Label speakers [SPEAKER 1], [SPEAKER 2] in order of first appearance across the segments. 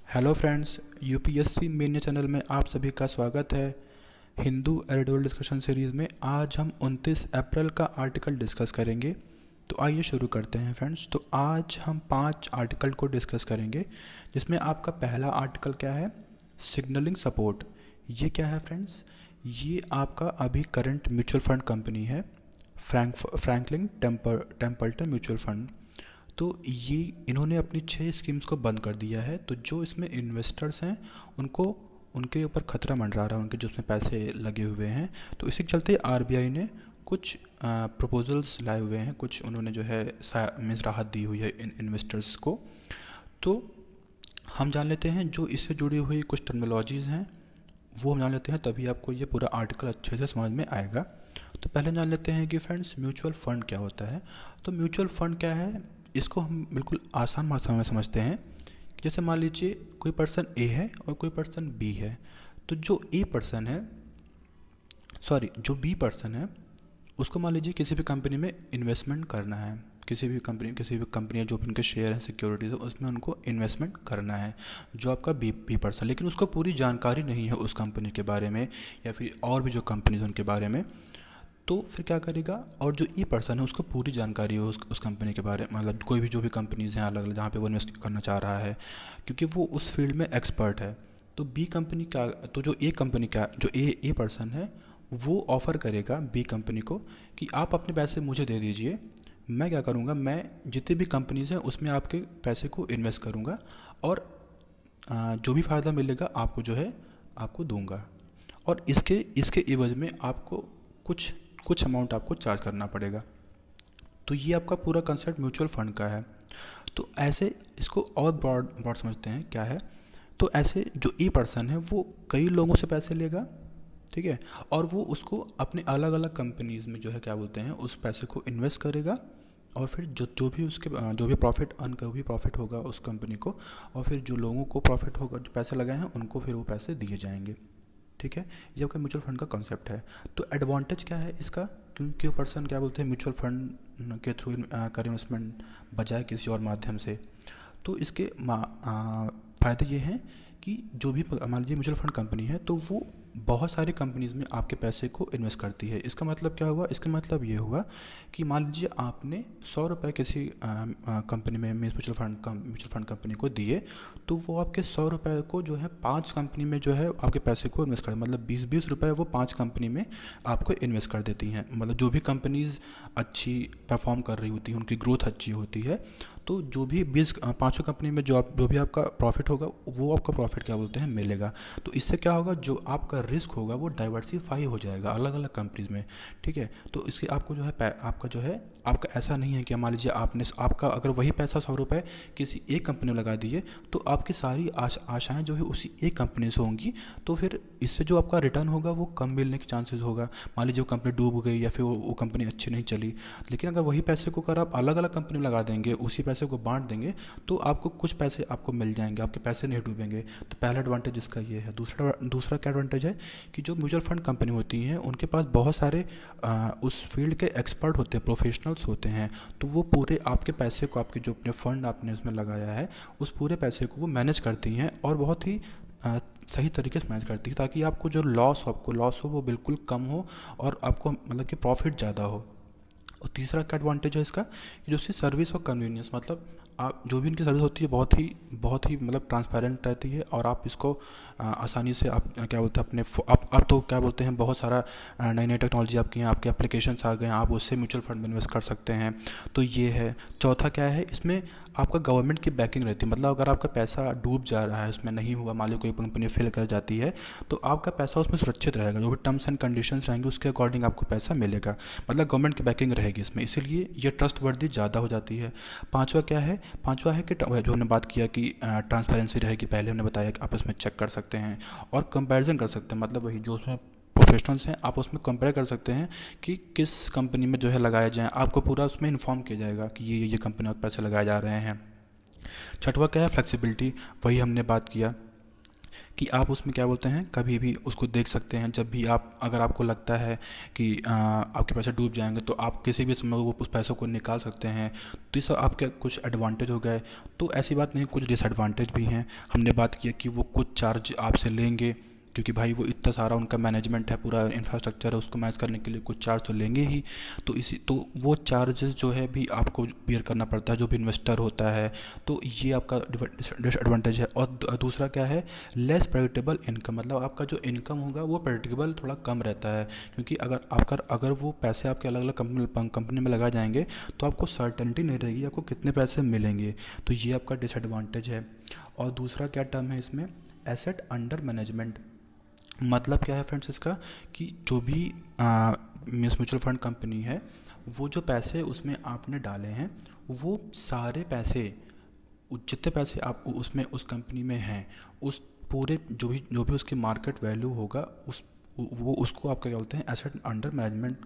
[SPEAKER 1] Hello friends, UPSC main channel में आप सभी का स्वागत है। हिंदू एडिटोरियल डिस्कशन सीरीज़ में आज हम 29 अप्रैल का आर्टिकल डिस्कस करेंगे। तो आइए शुरू करते हैं फ्रेंड्स। तो आज हम 5 आर्टिकल को डिस्कस करेंगे, जिसमें आपका पहला आर्टिकल क्या है, सिग्नलिंग सपोर्ट। ये क्या है फ्रेंड्स, ये आपका अभी करंट म्यूचुअल फंड कंपनी है, फ्रैंकलिन टेम्पल्टन म्यूचुअल फंड। तो ये इन्होंने अपनी 6 स्कीम्स को बंद कर दिया है। तो जो इसमें इन्वेस्टर्स हैं उनको उनके ऊपर खतरा मंडरा रहा है, उनके जो उसमें पैसे लगे हुए हैं। तो इसी के चलते आरबीआई ने कुछ प्रपोजल्स लाए हुए हैं, कुछ उन्होंने जो है मीन्स राहत दी हुई है इन इन्वेस्टर्स को। तो हम जान लेते हैं जो इससे जुड़ी हुई कुछ टर्मिनोलॉजीज़ हैं, वो हम जान लेते हैं, तभी आपको ये पूरा आर्टिकल अच्छे से समझ में आएगा। तो पहले जान लेते हैं कि फ्रेंड्स म्यूचुअल फ़ंड क्या होता है। तो म्यूचुअल फ़ंड क्या है, इसको हम बिल्कुल आसान भाषा में समझते हैं। जैसे मान लीजिए कोई पर्सन ए है और कोई पर्सन बी है। तो जो ए पर्सन है, सॉरी जो बी पर्सन है, उसको मान लीजिए किसी भी कंपनी में इन्वेस्टमेंट करना है। किसी भी कंपनी जो भी उनके शेयर हैं, सिक्योरिटीज है, उसमें उनको इन्वेस्टमेंट करना है, जो आपका बी पर्सन। लेकिन उसको पूरी जानकारी नहीं है उस कंपनी के बारे में, या फिर और भी जो कंपनीज उनके बारे में। तो फिर क्या करेगा, और जो ई पर्सन है उसको पूरी जानकारी है उस कंपनी के बारे में, मतलब कोई भी जो भी कंपनीज हैं अलग अलग जहाँ पे वो इन्वेस्ट करना चाह रहा है, क्योंकि वो उस फील्ड में एक्सपर्ट है। तो बी कंपनी का, तो जो ए कंपनी का जो ए पर्सन है, वो ऑफ़र करेगा बी कंपनी को कि आप अपने पैसे मुझे दे दीजिए, मैं क्या करूँगा, मैं जितनी भी कंपनीज हैं उसमें आपके पैसे को इन्वेस्ट करूँगा, और जो भी फ़ायदा मिलेगा आपको जो है आपको दूंगा, और इसके इसके एवज में आपको कुछ कुछ अमाउंट आपको चार्ज करना पड़ेगा। तो ये आपका पूरा कंसेप्ट म्यूचुअल फंड का है। तो ऐसे इसको और ब्रॉड ब्रॉड समझते हैं क्या है। तो ऐसे जो ई पर्सन है वो कई लोगों से पैसे लेगा, ठीक है, और वो उसको अपने अलग अलग कंपनीज में जो है क्या बोलते हैं उस पैसे को इन्वेस्ट करेगा, और फिर जो भी उसके जो भी प्रॉफिट अर्न का भी प्रॉफिट होगा उस कंपनी को, और फिर जो लोगों को प्रॉफिट होगा, जो पैसे लगाए हैं उनको फिर वो पैसे दिए जाएंगे। ठीक है, ये आपका म्यूचुअल फंड का कॉन्सेप्ट है। तो एडवांटेज क्या है इसका, क्योंकि पर्सन क्या बोलते हैं म्यूचुअल फंड के थ्रू कर इन्वेस्टमेंट बजाय किसी और माध्यम से। तो इसके फ़ायदे ये हैं कि जो भी मान लीजिए म्यूचुअल फंड कंपनी है, तो वो बहुत सारी कंपनीज में आपके पैसे को इन्वेस्ट करती है। इसका मतलब क्या हुआ, इसका मतलब ये हुआ कि मान लीजिए आपने 100 रुपये किसी कंपनी में म्यूचुअल फंड कंपनी को दिए, तो वो आपके 100 रुपये को जो है 5 कंपनी में जो है आपके पैसे को इन्वेस्ट कर, मतलब 20-20 रुपये वो 5 कंपनी में आपको इन्वेस्ट कर देती हैं। मतलब जो भी कंपनीज अच्छी परफॉर्म कर रही होती हैं, उनकी ग्रोथ अच्छी होती है, तो जो भी 5 कंपनी में जो भी आपका प्रॉफिट होगा, वो आपका प्रॉफिट क्या बोलते हैं मिलेगा। तो इससे क्या होगा, जो आपका रिस्क होगा वो डाइवर्सिफाई हो जाएगा अलग अलग कंपनीज में। ठीक है, तो इसके आपको जो है आपका जो है आपका ऐसा नहीं है कि मान लीजिए आपने आपका अगर वही पैसा 100 रुपये किसी एक कंपनी में लगा दिए, तो आपकी सारी आशाएं जो है उसी एक कंपनी से होंगी। तो फिर इससे जो आपका रिटर्न होगा वो कम मिलने के चांसेस होगा। मान लीजिए वो कंपनी डूब गई या फिर वो कंपनी अच्छी नहीं चली। लेकिन अगर वही पैसे को अगर आप अलग अलग कंपनी में लगा देंगे, उसी पैसे को बांट देंगे, तो आपको कुछ पैसे आपको मिल जाएंगे, आपके पैसे नहीं डूबेंगे। तो पहला एडवांटेज इसका ये है। दूसरा क्या एडवांटेज है कि जो म्यूचुअल फंड कंपनी होती हैं उनके पास बहुत सारे उस फील्ड के एक्सपर्ट होते हैं, प्रोफेशनल्स होते हैं। तो वो पूरे आपके पैसे को, आपके जो अपने फंड आपने उसमें लगाया है, उस पूरे पैसे को वो मैनेज करती हैं, और बहुत ही सही तरीके से मैनेज करती है, ताकि आपको जो लॉस हो वो बिल्कुल कम हो, और आपको मतलब कि प्रॉफिट ज़्यादा हो। और तीसरा क्या एडवांटेज है इसका, कि जो उसकी सर्विस और कन्वीनियंस, मतलब आप जो भी इनकी सर्विस होती है बहुत ही मतलब ट्रांसपेरेंट रहती है, और आप इसको आसानी से आप क्या बोलते हैं अपने आप तो क्या बोलते हैं बहुत सारा नई नई टेक्नोलॉजी आपकी हैं, आपके एप्लीकेशंस आ गए हैं, आप उससे म्यूचुअल फंड में इन्वेस्ट कर सकते हैं। तो ये है। चौथा क्या है, इसमें आपका गवर्नमेंट की बैकिंग रहती है। मतलब अगर आपका पैसा डूब जा रहा है, उसमें नहीं हुआ, मान लो कोई कंपनी फेल कर जाती है, तो आपका पैसा उसमें सुरक्षित रहेगा। जो भी टर्म्स एंड कंडीशंस रहेंगे उसके अकॉर्डिंग आपको पैसा मिलेगा, मतलब गवर्नमेंट की बैकिंग रहेगी इसमें, इसीलिए ये ट्रस्ट वर्दी ज़्यादा हो जाती है। पांचवा है कि जो हमने बात किया कि ट्रांसपेरेंसी रहेगी, पहले हमने बताया कि आप इसमें चेक कर सकते हैं और कंपैरिजन कर सकते हैं। मतलब वही जो उसमें प्रोफेशनल्स हैं, आप उसमें कंपेयर कर सकते हैं कि किस कंपनी में जो है लगाया जाए, आपको पूरा उसमें इन्फॉर्म किया जाएगा कि ये कंपनी में पैसे लगाए जा रहे हैं। छठवा क्या है, फ्लेक्सिबिलिटी, वही हमने बात किया कि आप उसमें क्या बोलते हैं कभी भी उसको देख सकते हैं। जब भी आप, अगर आपको लगता है कि आपके पैसे डूब जाएंगे, तो आप किसी भी समय वो उस पैसों को निकाल सकते हैं। तो ये सब आपके कुछ एडवांटेज हो गए। तो ऐसी बात नहीं, कुछ डिसएडवांटेज भी हैं। हमने बात किया कि वो कुछ चार्ज आपसे लेंगे, क्योंकि भाई वो इतना सारा उनका मैनेजमेंट है, पूरा इंफ्रास्ट्रक्चर है, उसको मैनेज करने के लिए कुछ चार्ज तो लेंगे ही। तो वो चार्जेस जो है भी आपको बियर करना पड़ता है, जो भी इन्वेस्टर होता है। तो ये आपका डिसएडवांटेज है। और दूसरा क्या है, लेस प्रेडिक्टेबल इनकम, मतलब आपका जो इनकम होगा वो प्रेडिक्टेबल थोड़ा कम रहता है। क्योंकि अगर वो पैसे आपके अलग अलग कंपनी में लगाए जाएंगे, तो आपको सर्टेनिटी नहीं रहेगी आपको कितने पैसे मिलेंगे। तो ये आपका डिसएडवांटेज है। और दूसरा क्या टर्म है इसमें, एसेट अंडर मैनेजमेंट। मतलब क्या है फ्रेंड्स इसका, कि जो भी म्यूचुअल फंड कंपनी है, वो जो पैसे उसमें आपने डाले हैं, वो सारे पैसे, जितने पैसे आप उसमें उस कंपनी में हैं, उस पूरे जो भी उसकी मार्केट वैल्यू होगा, उस वो उसको आपका क्या बोलते हैं, एसेट अंडर मैनेजमेंट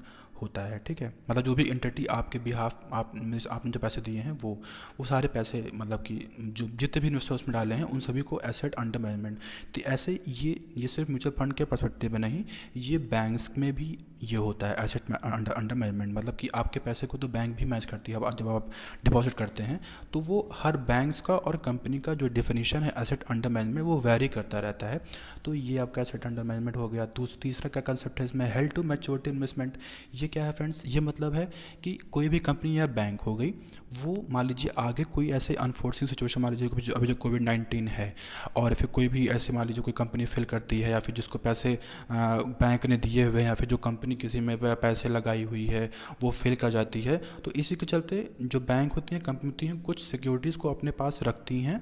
[SPEAKER 1] होता है। ठीक है, मतलब जो भी एंटिटी आपके बिहाफ आपने जो पैसे दिए हैं, वो सारे पैसे, मतलब कि जो जितने भी इन्वेस्टर्स में डाले हैं उन सभी को एसेट अंडर मैनेजमेंट। तो ऐसे ये सिर्फ म्यूचुअल फंड के पर्सपेक्टिव में नहीं, ये बैंक्स में भी ये होता है एसेट अंडर अंडर मैनेजमेंट। मतलब कि आपके पैसे को तो बैंक भी मैच करती है। अब जब आप डिपॉजिट करते हैं, तो वो हर बैंक्स का और कंपनी का जो डेफिनेशन है एसेट अंडर मैनेजमेंट, वो वेरी करता रहता है। तो ये आपका एसेट अंडर मैनेजमेंट हो गया। तीसरा क्या कंसेप्ट है इसमें, हेल्ड टू मैच्योरिटी इन्वेस्टमेंट। ये क्या है फ्रेंड्स, ये मतलब है कि कोई भी कंपनी या बैंक हो गई, वो मान लीजिए आगे कोई ऐसे अनफोर्सिंग सिचुएशन, मान लीजिए अभी जो कोविड-19 है, और फिर कोई भी ऐसे मान लीजिए कोई कंपनी फेल करती है, या फिर जिसको पैसे बैंक ने दिए हुए हैं, या फिर जो कंपनी किसी में पैसे लगाई हुई है वो फेल कर जाती है, तो इसी के चलते जो बैंक होती हैं, कंपनी होती हैं, कुछ सिक्योरिटीज़ को अपने पास रखती हैं,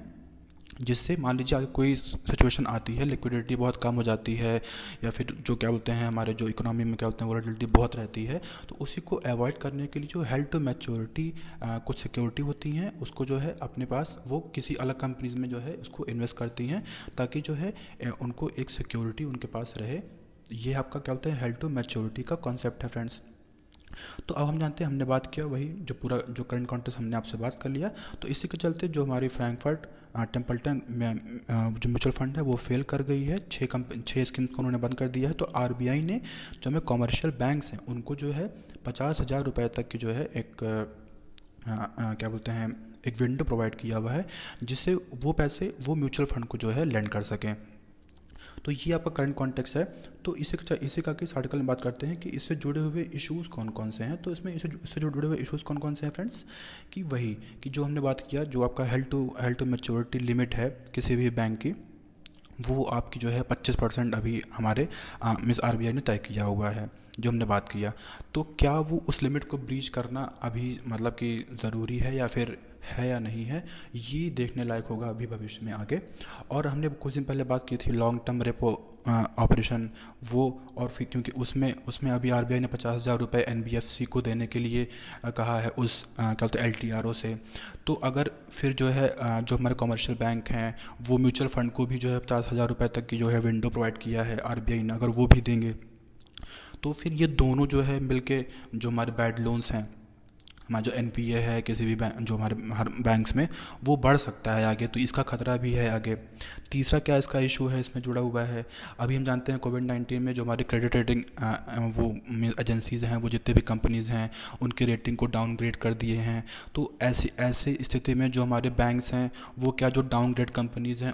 [SPEAKER 1] जिससे मान लीजिए अगर कोई सिचुएशन आती है, लिक्विडिटी बहुत कम हो जाती है, या फिर जो क्या बोलते हैं हमारे जो इकोनॉमी में क्या बोलते हैं वोलेटिलिटी बहुत रहती है, तो उसी को अवॉइड करने के लिए जो हेल्ड टू मैच्योरिटी कुछ सिक्योरिटी होती हैं, उसको जो है अपने पास वो किसी अलग कंपनीज में जो है उसको इन्वेस्ट करती हैं, ताकि जो है उनको एक सिक्योरिटी उनके पास रहे। ये आपका क्या बोलते हैं, हेल्ड टू मैच्योरिटी का कॉन्सेप्ट है फ्रेंड्स। तो अब हम जानते हैं, हमने बात किया वही जो पूरा जो करंट कॉन्टेक्स्ट हमने आपसे बात कर लिया। तो इसी के चलते जो हमारी फ्रैंकफर्ट टेम्पल्टन में जो म्यूचुअल फंड है वो फेल कर गई है। 6 स्कीम्स को उन्होंने बंद कर दिया है। तो आरबीआई ने जो हमें कॉमर्शियल बैंक्स हैं उनको जो है 50,000 रुपये तक की जो है एक क्या बोलते हैं, एक विंडो प्रोवाइड किया हुआ है, जिससे वो पैसे वो म्यूचुअल फंड को जो है लेंड कर सकें। तो ये आपका करंट कॉन्टेक्स्ट है। तो इसी का इस आर्टिकल में बात करते हैं कि इससे जुड़े हुए इश्यूज़ कौन कौन से हैं। तो इससे जुड़े हुए इश्यूज़ कौन कौन से हैं फ्रेंड्स, कि वही कि जो हमने बात किया, जो आपका हेल्ड टू मैच्योरिटी लिमिट है किसी भी बैंक की, वो आपकी जो है 25% अभी हमारे मिस आरबीआई ने तय किया हुआ है, जो हमने बात किया। तो क्या वो उस लिमिट को ब्रीच करना अभी मतलब कि ज़रूरी है या फिर है या नहीं है, ये देखने लायक होगा अभी भविष्य में आगे। और हमने कुछ दिन पहले बात की थी लॉन्ग टर्म रेपो ऑपरेशन, वो, और फिर क्योंकि उसमें उसमें अभी आरबीआई ने 50,000 रुपये एनबीएफसी को देने के लिए कहा है उस क्या बोलते हैं एलटीआरओ से। तो अगर फिर जो है जो हमारे कमर्शियल बैंक हैं, वो म्यूचुअल फंड को भी जो है 50,000 रुपये तक की जो है विंडो प्रोवाइड किया है आरबीआई ने, अगर वो भी देंगे, तो फिर ये दोनों जो है मिलके जो हमारे बैड लोन्स हैं, हमारा जो एनपीए है किसी भी बैंक, जो हमारे हर बैंक्स में, वो बढ़ सकता है आगे। तो इसका खतरा भी है आगे। तीसरा क्या इसका इशू है इसमें जुड़ा हुआ है, अभी हम जानते हैं कोविड-19 में जो हमारी क्रेडिट रेटिंग वो एजेंसीज़ हैं, वो जितने भी कंपनीज़ हैं, उनकी रेटिंग को डाउनग्रेड कर दिए हैं। तो ऐसी ऐसी स्थिति में जो हमारे बैंक्स हैं, वो क्या जो डाउनग्रेड कंपनीज़ हैं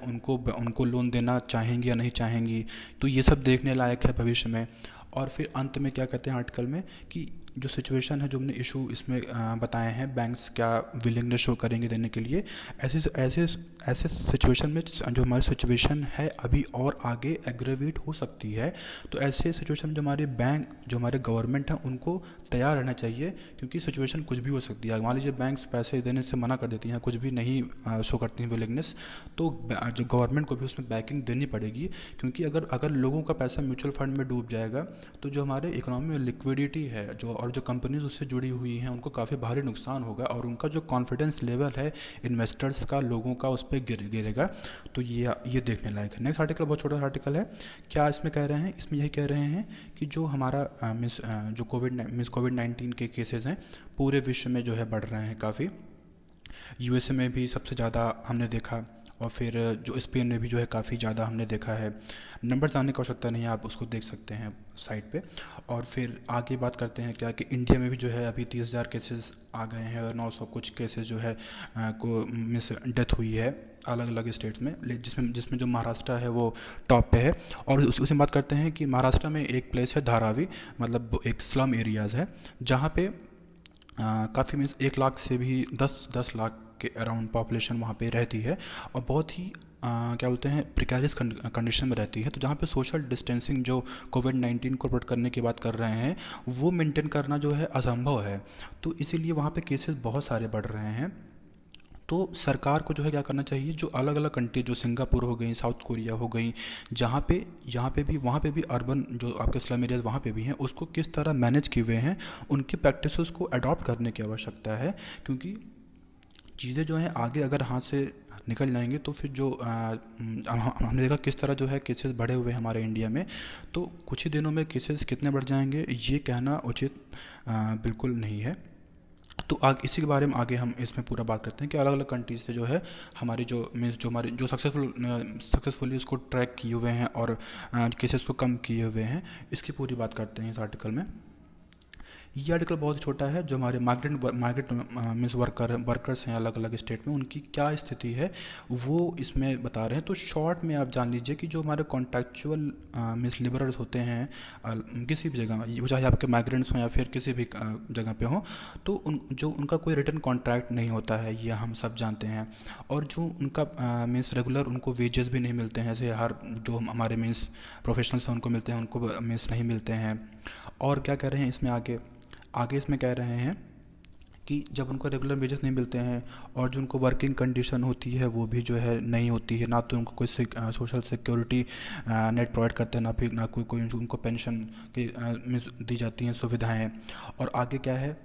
[SPEAKER 1] उनको लोन देना चाहेंगी या नहीं चाहेंगी, तो ये सब देखने लायक है भविष्य में। और फिर अंत में क्या कहते हैं आर्टिकल में, कि जो सिचुएशन है, जो हमने इशू इसमें बताए हैं, बैंक्स क्या विलिंगनेस शो करेंगे देने के लिए, ऐसे ऐसे ऐसे सिचुएशन में जो हमारी सिचुएशन है अभी और आगे एग्रेवेट हो सकती है। तो ऐसे सिचुएशन में जो हमारे बैंक, जो हमारे गवर्नमेंट है, उनको तैयार रहना चाहिए, क्योंकि सिचुएशन कुछ भी हो सकती है। मान लीजिए बैंक्स पैसे देने से मना कर देती हैं, कुछ भी नहीं शो करती हैं विलिंगनेस, तो जो गवर्नमेंट को भी उसमें बैकिंग देनी पड़ेगी। क्योंकि अगर अगर लोगों का पैसा म्यूचुअल फंड में डूब जाएगा, तो जो हमारे इकोनॉमी में लिक्विडिटी है जो, और जो कंपनीज उससे जुड़ी हुई हैं, उनको काफ़ी भारी नुकसान होगा, और उनका जो कॉन्फिडेंस लेवल है इन्वेस्टर्स का, लोगों का, उस पर गिरेगा। तो ये देखने लायक है। नेक्स्ट आर्टिकल बहुत छोटा आर्टिकल है। क्या इसमें कह रहे हैं, इसमें यही कह रहे हैं कि जो हमारा जो कोविड-19 के केसेस हैं पूरे विश्व में जो है बढ़ रहे हैं काफ़ी। यूएसए में भी सबसे ज़्यादा हमने देखा, और फिर जो स्पेन में भी जो है काफ़ी ज़्यादा हमने देखा है। नंबर जानने की आवश्यकता नहीं है, आप उसको देख सकते हैं साइट पे। और फिर आगे बात करते हैं क्या कि इंडिया में भी जो है अभी 30,000 केसेस आ गए हैं और 900 कुछ केसेस जो है को मिस डेथ हुई है अलग अलग स्टेट्स में, जिसमें जिसमें जो महाराष्ट्र है वो टॉप पे है। और उसी में बात करते हैं कि महाराष्ट्र में एक प्लेस है धारावी, मतलब एक स्लम एरियाज़ है जहाँ पे काफ़ी मीन्स 1 लाख से भी 10 लाख के अराउंड पॉपुलेशन वहाँ पे रहती है। और बहुत ही क्या बोलते हैं प्रिकैरियस कंडीशन में रहती है। तो जहाँ पे सोशल डिस्टेंसिंग जो कोविड-19 को प्रोटेक्ट करने की बात कर रहे हैं वो मेंटेन करना जो है असंभव है। तो इसीलिए वहाँ पे केसेस बहुत सारे बढ़ रहे हैं। तो सरकार को जो है क्या करना चाहिए, जो अलग अलग कंट्री जो सिंगापुर हो गई, साउथ कोरिया हो गई, जहाँ पे यहाँ पे भी वहाँ पे भी अर्बन जो आपके स्लम एरियाज वहाँ पे भी हैं, उसको किस तरह मैनेज किए हुए हैं, उनकी प्रैक्टिसेस को अडॉप्ट करने की आवश्यकता है। क्योंकि चीज़ें जो हैं आगे अगर हाथ से निकल जाएंगे तो फिर जो हमने देखा किस तरह जो है केसेस बढ़े हुए हैं हमारे इंडिया में। तो कुछ ही दिनों में केसेस कितने बढ़ जाएंगे ये कहना उचित बिल्कुल नहीं है। तो इसी के बारे में आगे हम इसमें पूरा बात करते हैं कि अलग अलग कंट्रीज से जो है हमारी जो मीन्स जो हमारे जो सक्सेसफुली उसको ट्रैक किए हुए हैं और केसेस को कम किए हुए हैं, इसकी पूरी बात करते हैं इस आर्टिकल में। ये आर्टिकल बहुत ही छोटा है। जो हमारे माइग्रेंट मीन्स वर्कर्स हैं अलग अलग स्टेट में, उनकी क्या स्थिति है वो इसमें बता रहे हैं। तो शॉर्ट में आप जान लीजिए कि जो हमारे कॉन्ट्रैक्चुअल मीन्स लेबरर्स होते हैं किसी भी जगह, वो चाहे आपके माइग्रेंट्स हों या फिर किसी भी जगह पे हों, तो उनका कोई रिटर्न कॉन्ट्रैक्ट नहीं होता है, ये हम सब जानते हैं। और जो उनका मीन्स रेगुलर उनको वेजेस भी नहीं मिलते हैं, जैसे हर जो हमारे मीन्स प्रोफेशनल्स हैं उनको मिलते हैं, उनको मीन्स नहीं मिलते हैं। और क्या कह रहे हैं इसमें आगे, इसमें कह रहे हैं कि जब उनको रेगुलर वेजेस नहीं मिलते हैं और जो उनको वर्किंग कंडीशन होती है वो भी जो है नहीं होती है, ना तो उनको कोई सोशल सिक्योरिटी नेट प्रोवाइड करते हैं, ना फिर ना कोई कोई उनको पेंशन की दी जाती हैं सुविधाएं। और आगे क्या है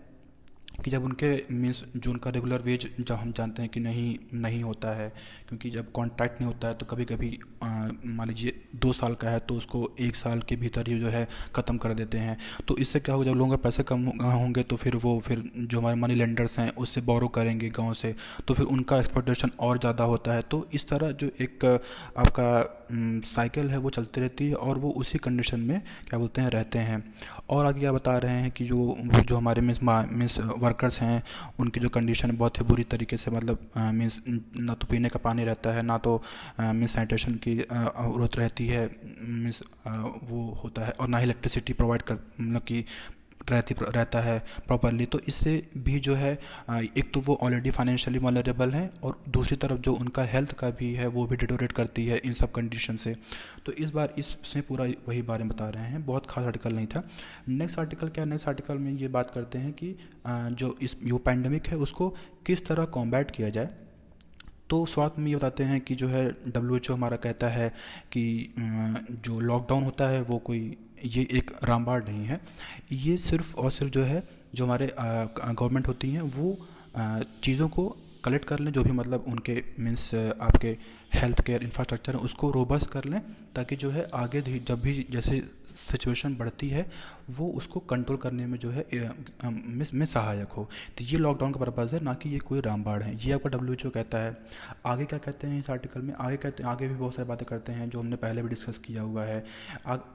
[SPEAKER 1] कि जब उनके मीन्स जो उनका रेगुलर वेज जब हम जानते हैं कि नहीं होता है, क्योंकि जब कॉन्ट्रैक्ट नहीं होता है तो कभी कभी मान लीजिए 2 साल का है तो उसको 1 साल के भीतर ही जो है ख़त्म कर देते हैं। तो इससे क्या होगा, जब लोगों के पैसे कम होंगे तो फिर जो हमारे मनी लेंडर्स हैं उससे बोरो करेंगे गाँव से, तो फिर उनका एक्सपेक्टेशन और ज़्यादा होता है। तो इस तरह जो एक आपका साइकिल है वो चलती रहती है और वो उसी कंडीशन में क्या बोलते हैं रहते हैं। और आगे क्या बता रहे हैं कि जो हमारे मीन्स वर्कर्स हैं उनकी जो कंडीशन बहुत ही बुरी तरीके से, मतलब मीन्स ना तो पीने का पानी रहता है, ना तो मीन्स सैनिटेशन की ज़रूरत रहती है, मीन्स वो होता है, और ना ही इलेक्ट्रिसिटी प्रोवाइड कर मतलब कि रहता है प्रॉपरली। तो इससे भी जो है एक तो वो ऑलरेडी फाइनेंशियली वल्नरेबल हैं और दूसरी तरफ जो उनका हेल्थ का भी है वो भी डिटोरेट करती है इन सब कंडीशन से। तो इस बार इसमें पूरा वही बारे में बता रहे हैं, बहुत खास आर्टिकल नहीं था। नेक्स्ट आर्टिकल क्या, नेक्स्ट आर्टिकल में ये बात करते हैं कि जो जो पैंडमिक है उसको किस तरह कॉम्बैट किया जाए। तो स्वास्थ्य में ये बताते हैं कि जो है WHO हमारा कहता है कि जो लॉकडाउन होता है वो कोई ये एक रामबाण नहीं है। ये सिर्फ और सिर्फ जो है जो हमारे गवर्नमेंट होती हैं वो चीज़ों को कलेक्ट कर लें, जो भी मतलब उनके मीन्स आपके हेल्थ केयर इंफ्रास्ट्रक्चर है उसको रोबस्ट कर लें, ताकि जो है आगे जब भी जैसे सिचुएशन बढ़ती है वो उसको कंट्रोल करने में जो है में सहायक हो। तो ये लॉकडाउन का पर्पज़ है, ना कि ये कोई रामबाण है, ये आपका WHO कहता है। आगे क्या कहते हैं इस आर्टिकल में, आगे कहते हैं, आगे भी बहुत सारी बातें करते हैं जो हमने पहले भी डिस्कस किया हुआ है।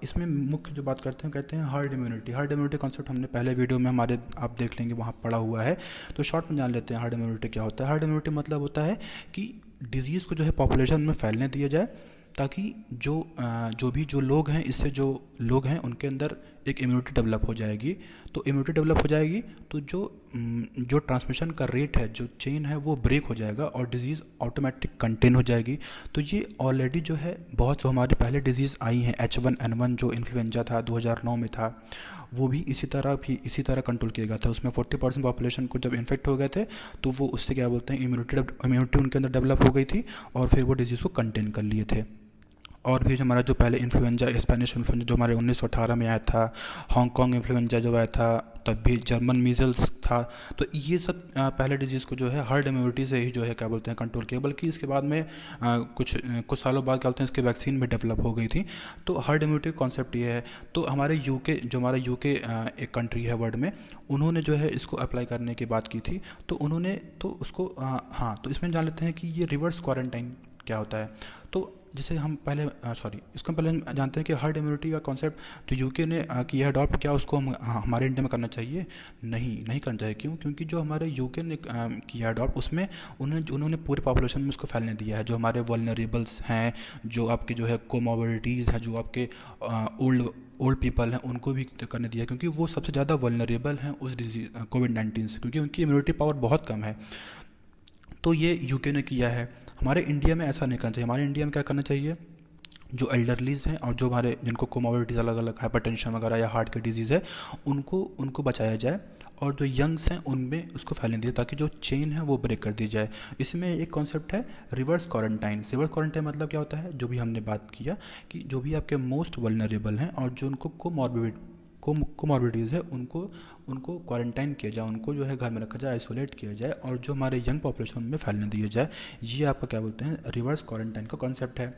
[SPEAKER 1] इसमें मुख्य जो बात करते हैं कहते हैं herd immunity. Herd immunity concept हमने पहले वीडियो में हमारे आप देख लेंगे वहाँ पढ़ा हुआ है। तो शॉर्ट में जान लेते हैं हर्ड इम्यूनिटी क्या होता है। हर्ड इम्यूनिटी मतलब होता है कि डिजीज़ को जो है पॉपुलेशन में फैलने दिया जाए, ताकि जो लोग हैं, इससे जो लोग हैं उनके अंदर एक इम्यूनिटी डेवलप हो जाएगी। तो इम्यूनिटी डेवलप हो जाएगी तो जो ट्रांसमिशन का रेट है, जो चेन है वो ब्रेक हो जाएगा और डिजीज़ ऑटोमेटिक कंटेन हो जाएगी। तो ये ऑलरेडी जो है बहुत जो हमारी पहले डिजीज़ आई हैं, H1N1 जो इन्फ्लुएंजा था 2009 में था, वो भी इसी तरह कंट्रोल किया गया था। उसमें 40% पॉपुलेशन को जब इन्फेक्ट हो गए थे तो वो उससे क्या बोलते हैं इम्यूनिटी उनके अंदर डेवलप हो गई थी और फिर वो डिजीज़ को कंटेन कर लिए थे। और भी हमारा जो पहले इन्फ्लुएंजा, स्पेनिश इन्फ्लुएंजा जो हमारे 1918 में आया था, हांगकांग इन्फ्लुएंजा जब आया था तब भी जर्मन मीजल्स था। तो ये सब पहले डिजीज़ को जो है हर्ड इम्यूनिटी से ही जो है क्या बोलते हैं कंट्रोल किया, बल्कि इसके बाद में कुछ सालों बाद क्या बोलते हैं इसके वैक्सीन भी डेवलप हो गई थी। तो हर्ड इम्यूनिटी कॉन्सेप्ट ये है। तो हमारे यूके एक कंट्री है वर्ल्ड में, उन्होंने जो है इसको अप्लाई करने की बात की थी। तो उन्होंने तो उसको हाँ, तो इसमें जान लेते हैं कि ये रिवर्स क्वारंटाइन क्या होता है। तो जैसे हम पहले इसको पहले हम जानते हैं कि हर्ड इम्यूनिटी का कॉन्सेप्ट जो यूके ने किया अडॉप्ट, क्या उसको हम हमारे इंडिया में करना चाहिए? नहीं करना चाहिए। क्यों? क्योंकि जो हमारे यूके ने किया अडॉप्ट, उसमें उन्होंने पूरे पॉपुलेशन में उसको फैलने दिया है। जो हमारे वल्नरेबल्स हैं, जो आपके जो है कोमोबिलिटीज़ हैं, जो आपके ओल्ड पीपल हैं, उनको भी करने दिया है, क्योंकि वो सबसे ज़्यादा वल्नरेबल हैं उस डिजीज कोविड-19 से, क्योंकि उनकी इम्यूनिटी पावर बहुत कम है। तो ये यूके ने किया है। हमारे इंडिया में ऐसा नहीं करना चाहिए। हमारे इंडिया में क्या करना चाहिए? जो एल्डरलीज हैं और जो हमारे जिनको कोमोबिलिटीज़ अलग अलग, हाइपरटेंशन वगैरह या हार्ट की डिजीज़ है, उनको उनको बचाया जाए, और जो यंग्स हैं उनमें उसको फैलने दिए, ताकि जो चेन है वो ब्रेक कर दी जाए। इसमें एक कॉन्सेप्ट है रिवर्स क्वारंटाइन। रिवर्स क्वारंटाइन मतलब क्या होता है? जो भी हमने बात किया कि जो भी आपके मोस्ट वल्नरेबल हैं और जो उनको कोमॉर्बिडिटीज़ है, उनको उनको क्वारंटाइन किया जाए, उनको जो है घर में रखा जाए, आइसोलेट किया जाए, और जो हमारे यंग पॉपुलेशन में फैलने दिया जाए। ये आपका क्या बोलते हैं? रिवर्स क्वारंटाइन का कॉन्सेप्ट है।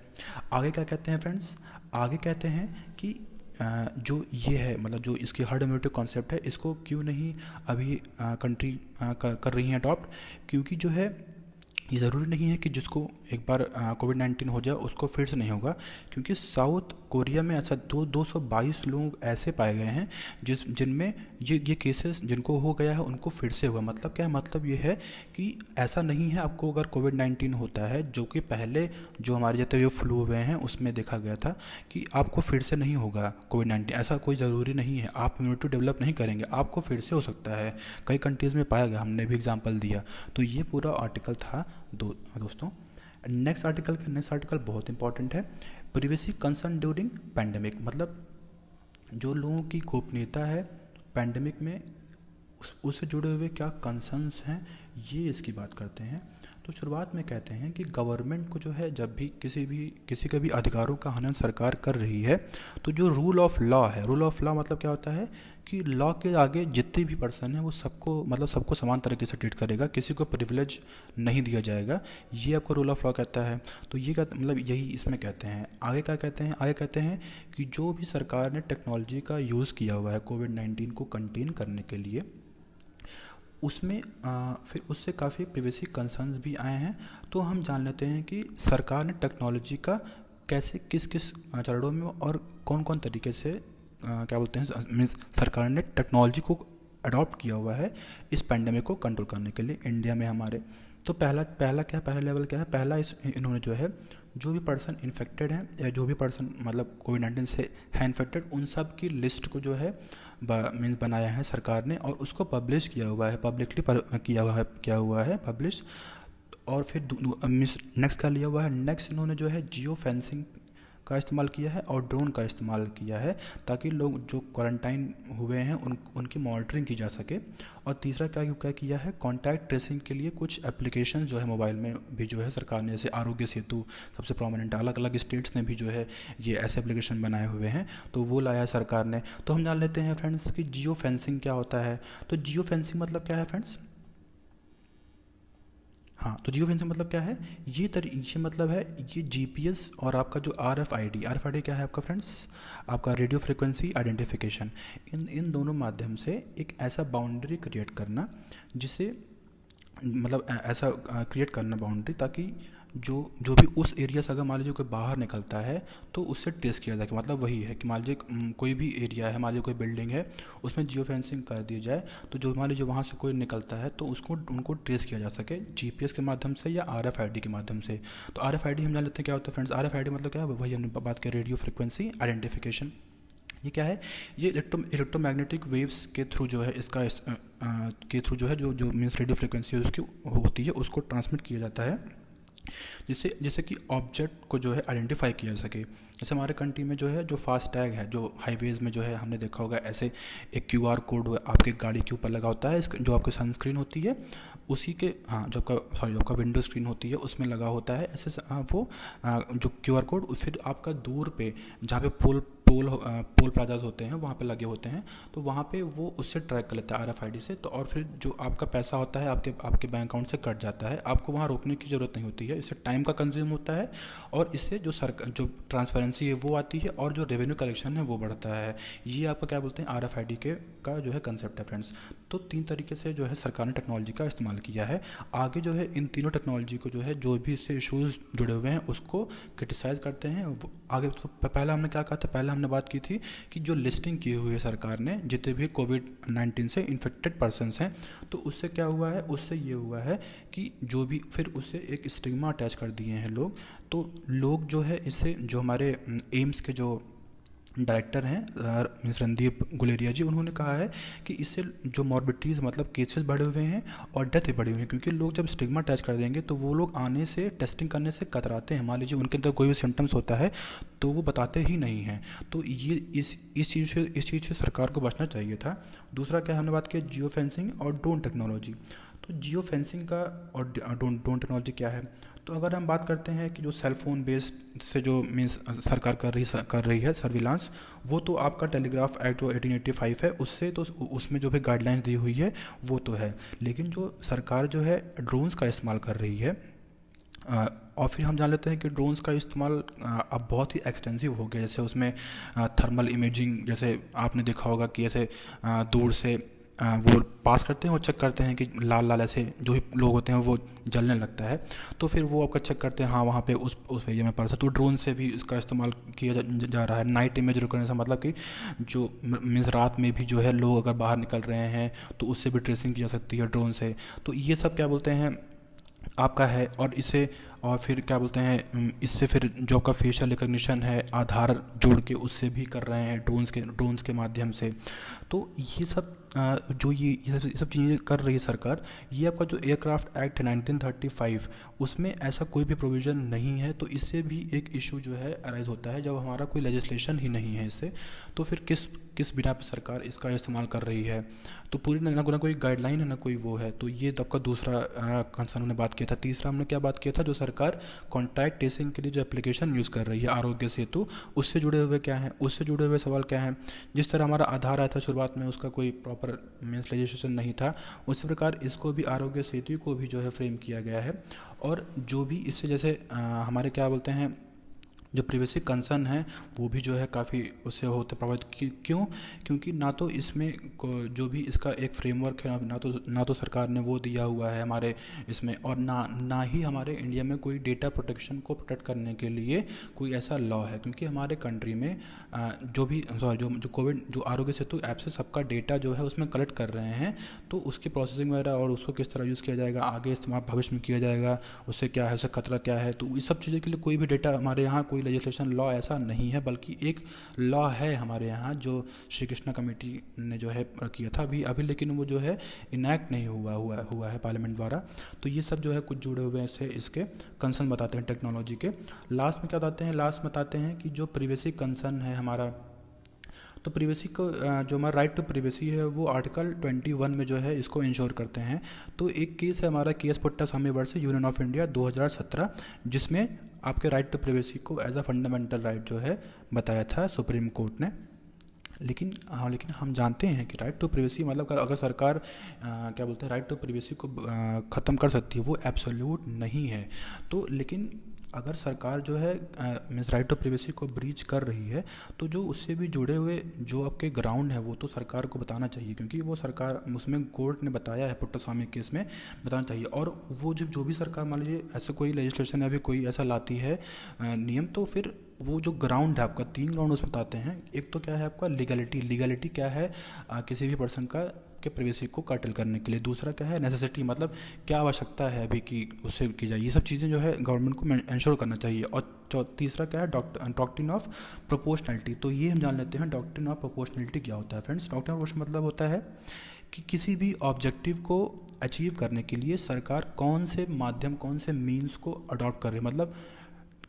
[SPEAKER 1] आगे क्या कहते हैं फ्रेंड्स? आगे कहते हैं कि जो ये है, मतलब जो इसकी हर्ड इम्यूनिटी कॉन्सेप्ट है, इसको क्यों नहीं अभी कंट्री कर रही हैं अडॉप्ट? क्योंकि जो है ये ज़रूरी नहीं है कि जिसको एक बार कोविड-19 हो जाए उसको फिर से नहीं होगा, क्योंकि साउथ कोरिया में ऐसा 222 लोग ऐसे पाए गए हैं जिनमें ये केसेस जिनको हो गया है उनको फिर से हुआ। मतलब क्या है? मतलब ये है कि ऐसा नहीं है, आपको अगर कोविड-19 होता है, जो कि पहले जो हमारे जितने जो फ्लू हुए हैं उसमें देखा गया था, कि आपको फिर से नहीं होगा कोविड-19। ऐसा कोई ज़रूरी नहीं है, आप इम्यूनिटी डेवलप नहीं करेंगे, आपको फिर से हो सकता है। कई कंट्रीज़ में पाया गया, हमने भी एग्जाम्पल दिया। तो ये पूरा आर्टिकल था दोस्तों। नेक्स्ट आर्टिकल बहुत इंपॉर्टेंट है। प्रिवेसी कंसर्न ड्यूरिंग पैंडेमिक, मतलब जो लोगों की गोपनीयता है पैंडेमिक में, उससे जुड़े हुए क्या कंसर्न्स हैं, ये इसकी बात करते हैं। तो शुरुआत में कहते हैं कि गवर्नमेंट को जो है, जब भी किसी के भी अधिकारों का हनन सरकार कर रही है, तो जो रूल ऑफ लॉ है, रूल ऑफ लॉ मतलब क्या होता है? कि लॉ के आगे जितने भी पर्सन हैं वो सबको समान तरीके से ट्रीट करेगा, किसी को प्रिविलेज नहीं दिया जाएगा। ये आपको रूल ऑफ लॉ कहता है। तो ये मतलब यही इसमें कहते हैं। आगे क्या कहते हैं? आगे कहते हैं कि जो भी सरकार ने टेक्नोलॉजी का यूज़ किया हुआ है कोविड-19 को कंटेन करने के लिए, उसमें फिर उससे काफ़ी प्रिवेसी कंसर्न्स भी आए हैं। तो हम जान लेते हैं कि सरकार ने टेक्नोलॉजी का कैसे किस किस चरणों में और कौन कौन तरीके से क्या बोलते हैं, मीन्स सरकार ने टेक्नोलॉजी को अडॉप्ट किया हुआ है इस पैंडेमिक को कंट्रोल करने के लिए इंडिया में हमारे। तो पहला लेवल क्या है? पहला इन्होंने जो है, जो भी पर्सन इन्फेक्टेड हैं या जो भी पर्सन मतलब कोविड-19 से है इन्फेक्टेड, उन सब की लिस्ट को जो है मीन्स बनाया है सरकार ने, और उसको पब्लिश किया हुआ है, पब्लिकली किया हुआ है पब्लिश। और फिर मीन्स नेक्स्ट क्या लिया हुआ है? नेक्स्ट इन्होंने जो है जियो फेंसिंग का इस्तेमाल किया है और ड्रोन का इस्तेमाल किया है, ताकि लोग जो क्वारंटाइन हुए हैं उनकी मॉनिटरिंग की जा सके। और तीसरा क्या किया है? कॉन्टैक्ट ट्रेसिंग के लिए कुछ एप्लीकेशन जो है मोबाइल में भी जो है सरकार ने, जैसे आरोग्य सेतु सबसे प्रोमिनेंट, अलग अलग स्टेट्स ने भी जो है ये ऐसे एप्लीकेशन बनाए हुए हैं, तो वो लाया है सरकार ने। तो हम जान लेते हैं फ्रेंड्स कि जियो फेंसिंग क्या होता है। तो जियो फेंसिंग मतलब क्या है फ्रेंड्स? हाँ, तो जियो फेंसिंग मतलब क्या है? ये मतलब है, ये जीपीएस और आपका जो आरएफआईडी क्या है आपका फ्रेंड्स? आपका रेडियो फ्रिक्वेंसी आइडेंटिफिकेशन, इन दोनों माध्यम से एक ऐसा बाउंड्री क्रिएट करना, जिसे मतलब ऐसा क्रिएट करना बाउंड्री, ताकि जो जो भी उस एरिया से अगर मान लीजिए कोई बाहर निकलता है तो उससे टेस्ट किया जाए। मतलब वही है कि मान लीजिए कोई भी एरिया है, मान लीजिए कोई बिल्डिंग है, उसमें जियो फेंसिंग कर दी जाए, तो जो मान लीजिए वहाँ से कोई निकलता है तो उनको ट्रेस किया जा सके जीपीएस के माध्यम से या आरएफआईडी के माध्यम से। तो आरएफआईडी हम जान लेते हैं क्या होता है फ्रेंड्स। आरएफआईडी मतलब क्या है? वही हमने बात की, रेडियो फ्रिक्वेंसी आइडेंटिफिकेशन। ये क्या है? ये इलेक्ट्रोमैग्नेटिक वेव्स के थ्रू जो है के थ्रू जो है जो मीन्स रेडियो फ्रिक्वेंसी उसकी होती है, उसको ट्रांसमिट किया जाता है, जिससे कि ऑब्जेक्ट को जो है आइडेंटिफाई किया जा सके। जैसे हमारे कंट्री में जो है, जो फास्ट टैग है, जो हाईवेज़ में जो है हमने देखा होगा, ऐसे एक क्यूआर कोड आपके गाड़ी के ऊपर लगा होता है, जो आपकी सनस्क्रीन होती है उसी के, हाँ, जो आपका विंडो स्क्रीन होती है उसमें लगा होता है ऐसे वो जो क्यूआर कोड, फिर आपका दूर पे जहाँ पे पोल प्लाजाज होते हैं वहाँ पे लगे होते हैं, तो वहाँ पे वो उससे ट्रैक कर लेता है RFID से। तो और फिर जो आपका पैसा होता है आपके आपके बैंक अकाउंट से कट जाता है, आपको वहाँ रोकने की ज़रूरत नहीं होती है। इससे टाइम का कंज्यूम होता है और इससे जो ट्रांसपेरेंसी है वो आती है और जो रेवेन्यू कलेक्शन है वो बढ़ता है। ये आपका क्या बोलते हैं RFID के का जो है कंसेप्ट है फ्रेंड्स। तो 3 तरीके से जो है सरकार ने टेक्नोलॉजी का इस्तेमाल किया है। आगे जो है इन तीनों टेक्नोलॉजी को जो है जो भी इससे इश्यूज़ जुड़े हुए हैं उसको क्रिटिसाइज़ करते हैं। आगे तो पहला हमने क्या कहा था, पहले हमने बात की थी कि जो लिस्टिंग की हुई है सरकार ने जितने भी कोविड-19 से इन्फेक्टेड पर्सनस हैं, तो उससे क्या हुआ है, उससे ये हुआ है कि जो भी फिर उससे एक स्टिग्मा अटैच कर दिए हैं लोग। तो लोग जो है इससे जो हमारे एम्स के जो डायरेक्टर हैं मिस रणदीप गुलेरिया जी, उन्होंने कहा है कि इससे जो मॉर्बिडिटीज़ मतलब केसेस बढ़े हुए हैं और डेथ भी बढ़ी हुई है, क्योंकि लोग जब स्टिग्मा अटैच कर देंगे तो वो लोग आने से टेस्टिंग करने से कतराते हैं। मान लीजिए उनके अंदर कोई भी सिम्टम्स होता है तो वो बताते ही नहीं हैं। तो ये इस चीज़ से सरकार को बचना चाहिए था। दूसरा क्या हमने बात की, जियो फेंसिंग और ड्रोन टेक्नोलॉजी। तो जियो फेंसिंग का और ड्रोन टेक्नोलॉजी क्या है, तो अगर हम बात करते हैं कि जो सेल फोन बेस्ड से जो मीन्स सरकार कर रही है सर्विलांस, वो तो आपका टेलीग्राफ एक्ट जो 1885 है उससे तो उसमें जो भी गाइडलाइंस दी हुई है वो तो है। लेकिन जो सरकार जो है ड्रोन्स का इस्तेमाल कर रही है, और फिर हम जान लेते हैं कि ड्रोन्स का इस्तेमाल अब बहुत ही एक्सटेंसिव हो गया। जैसे उसमें थर्मल इमेजिंग, जैसे आपने देखा होगा कि ऐसे दूर से वो पास करते हैं और चेक करते हैं कि लाल लाल ऐसे जो ही लोग होते हैं वो जलने लगता है, तो फिर वो आपका चेक करते हैं हाँ वहाँ पे उस एरिया में पड़ सकता। तो ड्रोन से भी इसका इस्तेमाल किया जा रहा है। नाइट इमेज रिकॉग्निशन मतलब कि जो मीन्स रात में भी जो है लोग अगर बाहर निकल रहे हैं तो उससे भी ट्रेसिंग की जा सकती है ड्रोन से। तो ये सब क्या बोलते हैं आपका है। और इसे और फिर क्या बोलते हैं इससे फिर जो आपका फेशियल रिकग्निशन है आधार जोड़ के उससे भी कर रहे हैं ड्रोन्स के माध्यम से। तो ये सब जो ये सब चीज़ें कर रही है सरकार। ये आपका जो एयरक्राफ्ट एक्ट है 1935, उसमें ऐसा कोई भी प्रोविज़न नहीं है। तो इससे भी एक इशू जो है अराइज होता है, जब हमारा कोई लेजिस्लेशन ही नहीं है इससे, तो फिर किस बिना पर सरकार इसका इस्तेमाल कर रही है। तो पूरी ना कोई गाइडलाइन है ना कोई वो है। तो ये तो आपका दूसरा कंसर्न हमने बात किया था। तीसरा हमने क्या बात किया था, जो सरकार कॉन्टैक्ट ट्रेसिंग के लिए जो एप्लीकेशन यूज़ कर रही है आरोग्य सेतु, उससे जुड़े हुए क्या हैं, उससे जुड़े हुए सवाल क्या हैं। जिस तरह हमारा आधार आया था शुरुआत में, उसका कोई प्रॉपर मीन्स रजिस्ट्रेशन नहीं था, उसी प्रकार इसको भी आरोग्य सेतु को भी जो है फ्रेम किया गया है। और जो भी इससे जैसे हमारे क्या बोलते हैं जो प्रिवेसी कंसर्न है वो भी जो है काफ़ी उससे होते प्रभावित। क्यों? क्योंकि ना तो इसमें जो भी इसका एक फ्रेमवर्क है, ना तो सरकार ने वो दिया हुआ है हमारे इसमें, और ना ही हमारे इंडिया में कोई डेटा प्रोटेक्शन को प्रोटेक्ट करने के लिए कोई ऐसा लॉ है। क्योंकि हमारे कंट्री में जो भी सॉरी जो कोविड जो आरोग्य सेतु ऐप से सबका डेटा जो है उसमें कलेक्ट कर रहे हैं, तो उसकी प्रोसेसिंग वगैरह और उसको किस तरह यूज़ किया जाएगा, आगे इस्तेमाल भविष्य में किया जाएगा, उससे क्या है, उससे खतरा क्या है, तो इस सब चीज़ों के लिए कोई भी डेटा हमारे यहाँ कोई लेजिस्लेशन लॉ ऐसा नहीं है। बल्कि एक लॉ है हमारे यहाँ जो श्री कृष्णा कमेटी ने जो है किया था अभी लेकिन वो जो है इनैक्ट नहीं हुआ है पार्लियामेंट द्वारा। तो ये सब जो है कुछ जुड़े हुए हैं इसके कंसर्न बताते हैं टेक्नोलॉजी के। लास्ट में क्या बताते हैं, लास्ट में बताते हैं कि जो प्रिवेसी कंसर्न है हमारा, तो प्रिवेसी को जो हमारा राइट टू प्रिवेसी है वो आर्टिकल 21 में जो है इसको इंश्योर करते हैं। तो एक केस है हमारा case पुट्टा Swami versus union of India 2017, जिसमें आपके राइट टू प्रिवेसी को एज अ फंडामेंटल राइट जो है बताया था सुप्रीम कोर्ट ने। लेकिन हम जानते हैं कि राइट टू प्रिवेसी मतलब अगर सरकार क्या बोलते हैं राइट टू प्रिवेसी को ख़त्म कर सकती है, वो एब्सोल्यूट नहीं है। तो लेकिन अगर सरकार जो है मीन्स राइट टू प्रिवेसी को ब्रीच कर रही है, तो जो उससे भी जुड़े हुए जो आपके ग्राउंड है वो तो सरकार को बताना चाहिए, क्योंकि वो सरकार उसमें कोर्ट ने बताया है पुट्टास्वामी केस में बताना चाहिए। और वो जो भी सरकार मान लीजिए ऐसे कोई लेजिस्लेशन या फिर कोई ऐसा लाती है नियम, तो फिर वो जो ग्राउंड है आपका 3 ग्राउंड उसमें बताते हैं। एक तो क्या है आपका लीगलिटी क्या है किसी भी पर्सन का के प्रिवेसी को कर्टल करने के लिए। दूसरा क्या है नेसेसिटी, मतलब क्या आवश्यकता है अभी कि उससे की जाए। ये सब चीज़ें जो है गवर्नमेंट को इंश्योर करना चाहिए। और तीसरा क्या है डॉक्ट्रिन ऑफ प्रोपोर्शनलिटी। तो ये हम जान लेते हैं डॉक्ट्रिन ऑफ प्रोपोर्शनलिटी क्या होता है फ्रेंड्स। डॉक्ट्रिन ऑफ प्रोपोर्शनलिटी मतलब होता है कि किसी भी ऑब्जेक्टिव को अचीव करने के लिए सरकार कौन से माध्यम कौन से मीन्स को अडॉप्ट कर रही है। मतलब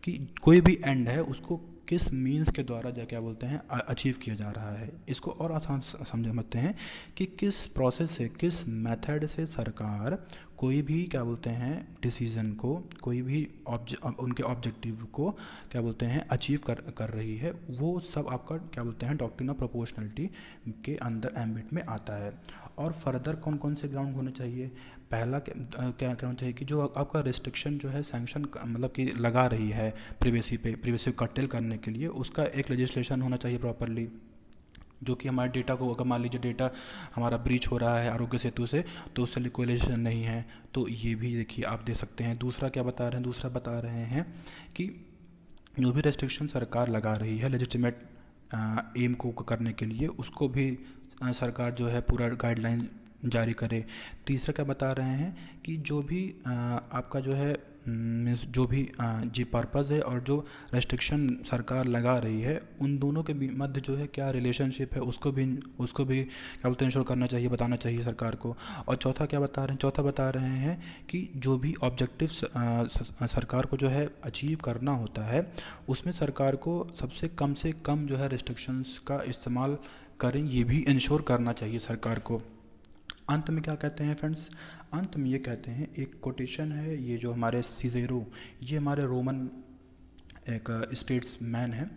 [SPEAKER 1] कि कोई भी एंड है उसको किस मीन्स के द्वारा क्या बोलते हैं अचीव किया जा रहा है। इसको और आसान समझते हैं कि किस प्रोसेस से किस मेथड से सरकार कोई भी क्या बोलते हैं डिसीज़न को, कोई भी उनके ऑब्जेक्टिव को क्या बोलते हैं अचीव कर रही है, वो सब आपका क्या बोलते हैं डॉक्ट्रिन ऑफ प्रोपोर्शनलिटी के अंदर एम्बिट में आता है। और फर्दर कौन कौन से ग्राउंड होने चाहिए? पहला क्या होना चाहिए कि जो आपका रिस्ट्रिक्शन जो है सैंक्शन मतलब कि लगा रही है प्रिवेसी को कर्टेल करने के लिए, उसका एक लेजिस्लेशन होना चाहिए प्रॉपरली, जो कि हमारे डेटा को, अगर मान लीजिए डेटा हमारा ब्रीच हो रहा है आरोग्य सेतु से, तो उससे लिक्विडेशन नहीं है, तो ये भी देखिए आप दे सकते हैं। दूसरा क्या बता रहे हैं? दूसरा बता रहे हैं कि जो भी रेस्ट्रिक्शन सरकार लगा रही है लेजिटिमेट एम को करने के लिए, उसको भी सरकार जो है पूरा गाइडलाइन जारी करे। तीसरा क्या बता रहे हैं कि जो भी आपका जो है मीन्स जो भी जी पर्पज़ है और जो रेस्ट्रिक्शन सरकार लगा रही है, उन दोनों के मध्य जो है क्या रिलेशनशिप है, उसको भी क्या बोलते हैं इंश्योर करना चाहिए, बताना चाहिए सरकार को। और चौथा क्या बता रहे हैं? चौथा बता रहे हैं कि जो भी ऑब्जेक्टिव्स सरकार को जो है अचीव करना होता है, उसमें सरकार को सबसे कम से कम जो है रिस्ट्रिक्शंस का इस्तेमाल करें, ये भी इंश्योर करना चाहिए सरकार को। अंत में क्या कहते हैं फ्रेंड्स? अंत में ये कहते हैं, एक कोटेशन है, ये जो हमारे सीज़ेरो, ये हमारे रोमन एक स्टेट्समैन है,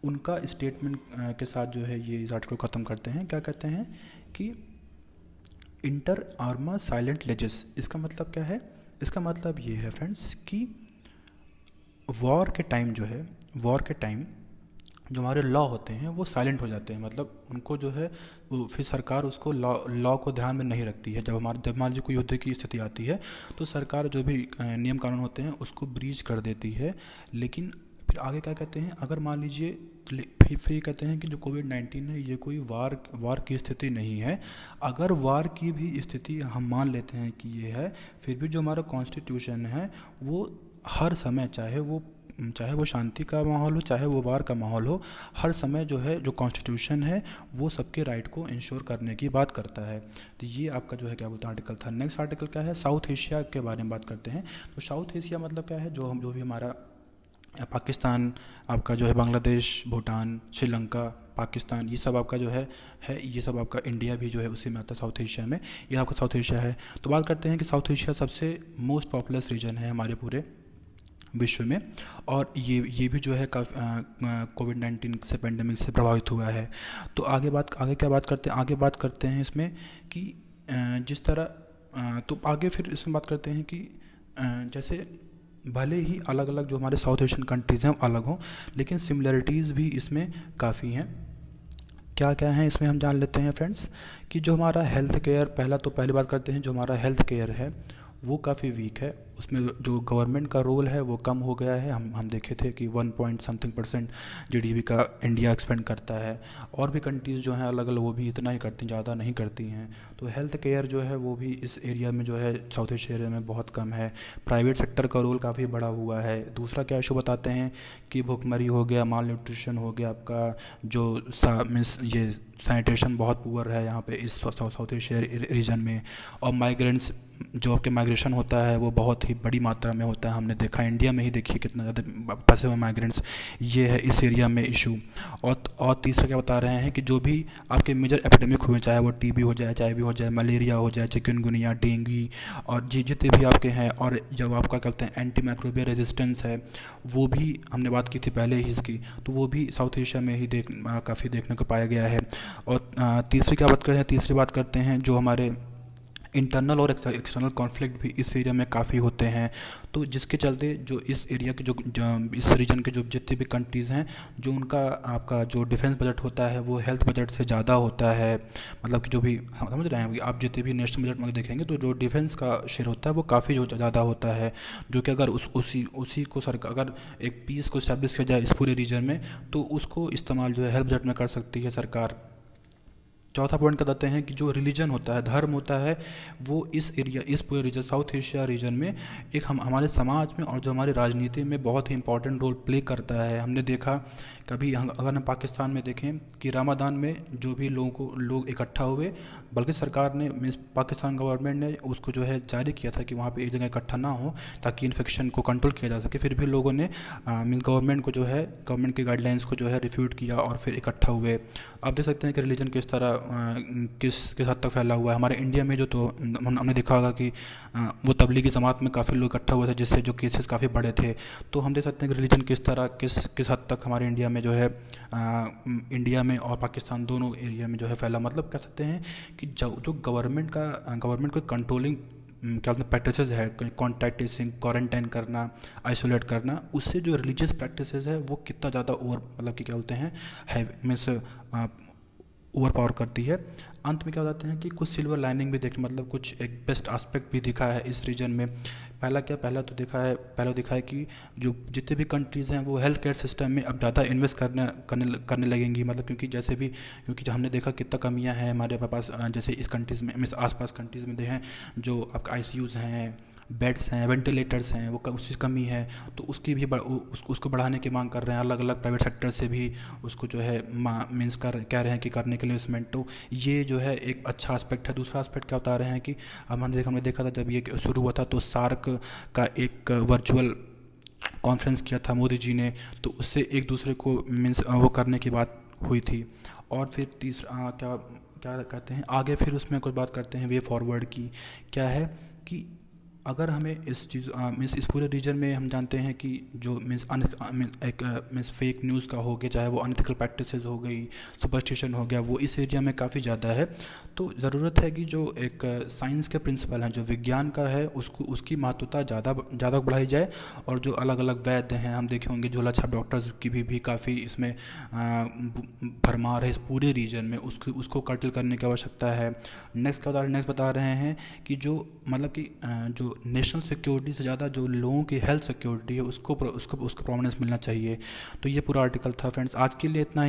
[SPEAKER 1] उनका स्टेटमेंट के साथ जो है ये इस आर्टिकल ख़त्म करते हैं। क्या कहते हैं कि इंटर आर्मा साइलेंट लेजेस, इसका मतलब क्या है? इसका मतलब ये है फ्रेंड्स कि वॉर के टाइम जो हमारे लॉ होते हैं वो साइलेंट हो जाते हैं, मतलब उनको जो है फिर सरकार उसको लॉ को ध्यान में नहीं रखती है। जब मान लीजिए कोई युद्ध की स्थिति आती है, तो सरकार जो भी नियम कानून होते हैं उसको ब्रीच कर देती है। लेकिन फिर आगे क्या कहते हैं? अगर मान लीजिए फिर ये कहते हैं कि जो कोविड-19 है, ये कोई वार की स्थिति नहीं है। अगर वार की भी स्थिति हम मान लेते हैं कि ये है, फिर भी जो हमारा कॉन्स्टिट्यूशन है वो हर समय, चाहे वो शांति का माहौल हो, चाहे वो वार का माहौल हो, हर समय जो है जो कॉन्स्टिट्यूशन है वो सबके राइट को इंश्योर करने की बात करता है। तो ये आपका जो है क्या बोलते हैं आर्टिकल था। नेक्स्ट आर्टिकल क्या है? साउथ एशिया के बारे में बात करते हैं। तो साउथ एशिया मतलब क्या है? जो भी हमारा पाकिस्तान, आपका जो है बांग्लादेश, भूटान, श्रीलंका, पाकिस्तान, ये सब आपका जो है ये सब आपका इंडिया भी जो है उसी में आता है साउथ एशिया में। ये आपका साउथ एशिया है। तो बात करते हैं कि साउथ एशिया सबसे मोस्ट पॉपुलस रीजन है हमारे पूरे विश्व में, और ये भी जो है कोविड-19 से पेंडेमिक से प्रभावित हुआ है। तो आगे क्या बात करते हैं? आगे बात करते हैं इसमें कि जिस तरह तो आगे फिर इसमें बात करते हैं कि जैसे भले ही अलग अलग जो हमारे साउथ एशियन कंट्रीज़ हैं अलग हों, लेकिन सिमिलरिटीज़ भी इसमें काफ़ी हैं। क्या क्या है इसमें हम जान लेते हैं फ्रेंड्स, कि जो हमारा हेल्थ केयर, पहली बात करते हैं, जो हमारा हेल्थ केयर है वो काफ़ी वीक है। उसमें जो गवर्नमेंट का रोल है वो कम हो गया है। हम देखे थे कि 1 पॉइंट समथिंग % जीडीपी का इंडिया एक्सपेंड करता है, और भी कंट्रीज़ जो हैं अलग अलग वो भी इतना ही करती, ज़्यादा नहीं करती हैं। तो हेल्थ केयर जो है वो भी इस एरिया में जो है साउथ एशिया एरिया में बहुत कम है। प्राइवेट सेक्टर का रोल काफ़ी बड़ा हुआ है। दूसरा क्या इशू बताते हैं कि भुखमरी हो गया, माल न्यूट्रिशन हो गया, आपका जो मीन्स ये सैनिटेशन बहुत पुअर है यहाँ पे इस साउथ एशिया रीजन में। और माइग्रेंट्स, जो आपके माइग्रेशन होता है वो बहुत ही बड़ी मात्रा में होता है। हमने देखा इंडिया में ही, देखिए कितना ज़्यादा फंसे हुए माइग्रेंट्स, ये है इस एरिया में इशू। और तीसरा क्या बता रहे हैं कि जो भी आपके मेजर एपिडेमिक हुए, चाहे वो टीबी हो जाए, HIV हो जाए, मलेरिया हो जाए, चिकनगुनिया, डेंगू, और जितने भी आपके हैं, और जब आपका कहते हैं एंटी माइक्रोबियल रेजिस्टेंस है, वो भी हमने बात की थी पहले ही इसकी, तो वो भी साउथ एशिया में ही काफ़ी देखने को पाया गया है। और तीसरी बात करते हैं जो हमारे इंटरनल और एक्सटर्नल कॉन्फ्लिक्ट भी इस एरिया में काफ़ी होते हैं। तो जिसके चलते जो इस एरिया के जो इस रीजन के जो जितने भी कंट्रीज़ हैं, जो उनका आपका जो डिफेंस बजट होता है वो हेल्थ बजट से ज़्यादा होता है। मतलब कि जो भी हम समझ रहे हैं कि आप जितने भी नेशनल बजट में देखेंगे तो जो डिफेंस का शेयर होता है वो काफ़ी ज़्यादा होता है। जो कि अगर उसी को सरकार अगर एक पीस को इस्टेब्लिश किया जाए इस पूरे रीजन में, तो उसको इस्तेमाल जो है हेल्थ बजट में कर सकती है सरकार। चौथा पॉइंट बताते हैं कि जो रिलीजन होता है, धर्म होता है, वो इस पूरे रीजन साउथ एशिया रीजन में एक हमारे समाज में और जो हमारी राजनीति में बहुत ही इंपॉर्टेंट रोल प्ले करता है। हमने देखा कभी अगर हम पाकिस्तान में देखें कि रमादान में जो भी लोग इकट्ठा हुए, बल्कि सरकार ने मीन्स पाकिस्तान गवर्नमेंट ने उसको जो है जारी किया था कि वहाँ पे एक जगह इकट्ठा ना हो ताकि इन्फेक्शन को कंट्रोल किया जा सके। फिर भी लोगों ने मीन्स गवर्नमेंट की गाइडलाइंस को जो है रिफ्यूट किया और फिर इकट्ठा हुए। आप देख सकते हैं कि रिलीजन किस तरह किस किस हद तक फैला हुआ है हमारे इंडिया में। जो तो हमने देखा होगा कि वो तबलीगी जमात में काफ़ी लोग इकट्ठा हुए थे, जिससे जो केसेस काफ़ी बड़े थे। तो हम देख सकते हैं कि रिलीजन किस तरह किस किस हद तक हमारे इंडिया में जो है इंडिया में और पाकिस्तान दोनों एरिया में जो है फैला। मतलब कह सकते हैं कि जो गवर्नमेंट को कंट्रोलिंग क्या बोलते हैं प्रैक्टिसेस है, कॉन्टैक्ट ट्रेसिंग, क्वारंटाइन करना, आइसोलेट करना, उससे जो रिलीजियस प्रैक्टिसेस है वो कितना ज़्यादा ओवर मतलब कि क्या बोलते हैं है मीन्स ओवर पावर करती है। अंत में क्या हो जाते हैं कि कुछ सिल्वर लाइनिंग भी देख मतलब कुछ एक बेस्ट एस्पेक्ट भी दिखा है इस रीजन में। पहला दिखा है कि जो जितने भी कंट्रीज़ हैं वो हेल्थ केयर सिस्टम में अब ज़्यादा इन्वेस्ट करने लगेंगी। मतलब क्योंकि जो हमने देखा कितना कमियां हैं हमारे पास, जैसे इस कंट्रीज़ में मीन्स आसपास कंट्रीज़ में हैं जो आपका आईसीयूज़ हैं, बेड्स हैं, वेंटिलेटर्स हैं, वो उसकी कमी है। तो उसको बढ़ाने की मांग कर रहे हैं, अलग अलग प्राइवेट सेक्टर से भी उसको जो है मीन्स कह रहे हैं कि करने के लिए इन्वेस्टमेंट। तो ये जो है एक अच्छा एस्पेक्ट है। दूसरा एस्पेक्ट क्या बता रहे हैं कि अब हमने देखा था जब ये शुरू हुआ था तो सार्क का एक वर्चुअल कॉन्फ्रेंस किया था मोदी जी ने, तो उससे एक दूसरे को मीन्स वो करने की बात हुई थी। और फिर तीसरा क्या क्या कहते हैं आगे, फिर उसमें कुछ बात करते हैं वे फॉरवर्ड की। क्या है कि अगर हमें इस चीज़ मीन्स इस पूरे रीजन में हम जानते हैं कि जो मीन्स फेक न्यूज़ का हो गया, चाहे वो अनएथिकल प्रैक्टिसेस हो गई, सुपरस्टिशन हो गया, वो इस एरिया में काफ़ी ज़्यादा है। तो ज़रूरत है कि जो एक साइंस के प्रिंसिपल हैं, जो विज्ञान का है, उसकी महत्वता ज़्यादा बढ़ाई जाए। और जो अलग अलग वैद्य हैं, हम देखे होंगे झोला छाप डॉक्टर्स की भी काफ़ी इसमें भरमार है इस पूरे रीजन में, उसको कर्टल करने की आवश्यकता है। नेक्स्ट बता रहे हैं कि जो मतलब कि जो नेशनल सिक्योरिटी से ज़्यादा जो लोगों की हेल्थ सिक्योरिटी है उसको प्रोमिनेंस मिलना चाहिए। तो ये पूरा आर्टिकल था फ्रेंड्स। आज के लिए इतना ही।